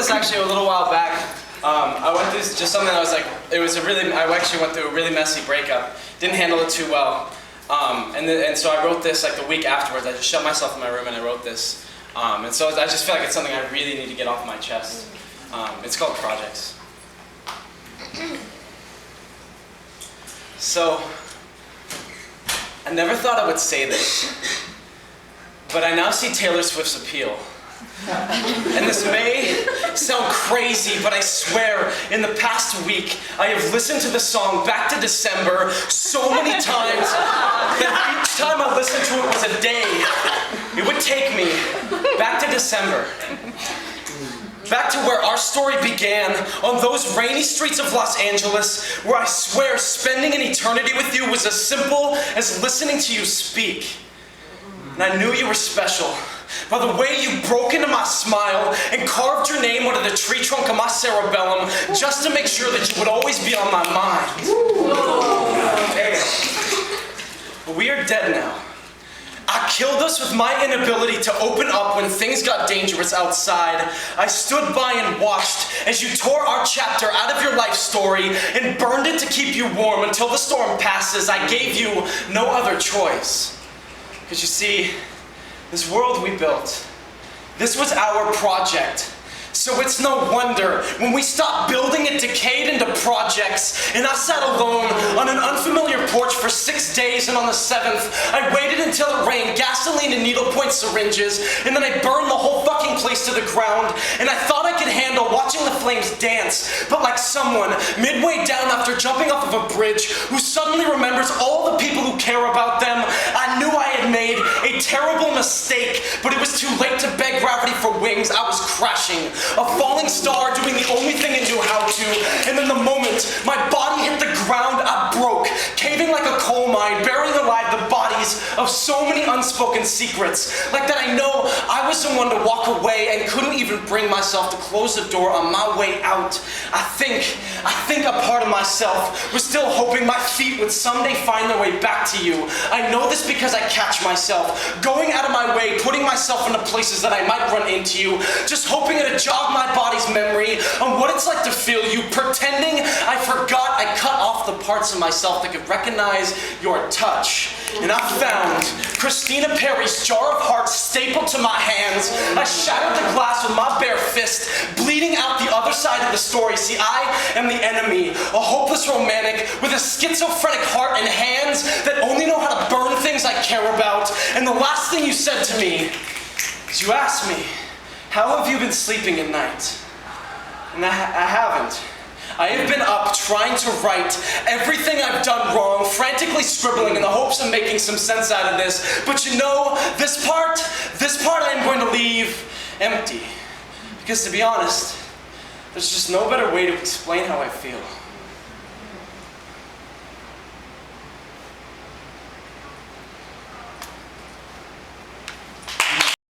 this actually a little while back. I went through just something that was like, I actually went through a really messy breakup. Didn't handle it too well. And so I wrote this like the week afterwards. I just shut myself in my room and I wrote this. And so I just feel like it's something I really need to get off my chest. It's called Projects. So, I never thought I would say this, but I now see Taylor Swift's appeal. And this may sound crazy, but I swear, in the past week, I have listened to the song Back to December so many times that each time I listened to it was a day. It would take me back to December. Back to where our story began, on those rainy streets of Los Angeles, where I swear spending an eternity with you was as simple as listening to you speak. And I knew you were special by the way you broke into my smile and carved your name onto the tree trunk of my cerebellum just to make sure that you would always be on my mind. But we are dead now. I killed us with my inability to open up when things got dangerous outside. I stood by and watched as you tore our chapter out of your life story and burned it to keep you warm until the storm passes. I gave you no other choice. Because you see, this world we built, this was our project. So it's no wonder when we stopped building it decayed into projects, and I sat alone on an unfamiliar porch for 6 days, and on the 7th, I waited until it rained gasoline and needlepoint syringes, and then I burned the whole fucking place to the ground, and I thought I could handle watching the flames dance, but like someone midway down after jumping off of a bridge who suddenly remembers all the people who care about them, I knew I had made a terrible mistake, but it was too late to beg gravity for wings. I was crashing. A falling star doing the only thing it knew how to, and then the moment my body hit the ground, I broke, caving like a coal mine, burying alive the bodies of so many unspoken secrets, like that I know I was someone to walk away and couldn't even bring myself to close the door on my way out. I think a part of myself was still hoping my feet would someday find their way back to you. I know this because I catch myself going out of my way, putting myself into places that I might run into you, just hoping it'd jog my body's memory on what it's like to feel you, pretending I forgot I cut off the parts of myself that could recognize your touch. And I found Christina Perri's jar of hearts stapled to my hands. I shattered the glass with my bare fist, bleeding out the other side of the story. See, I am the enemy, a hopeless romantic with a schizophrenic heart and hands that only know how to burn things I care about. And the last thing you said to me is you asked me, how have you been sleeping at night? And I haven't. I have been up trying to right everything I've done wrong, frantically scribbling in the hopes of making some sense out of this. But you know, this part I am going to leave empty. Because to be honest, there's just no better way to explain how I feel.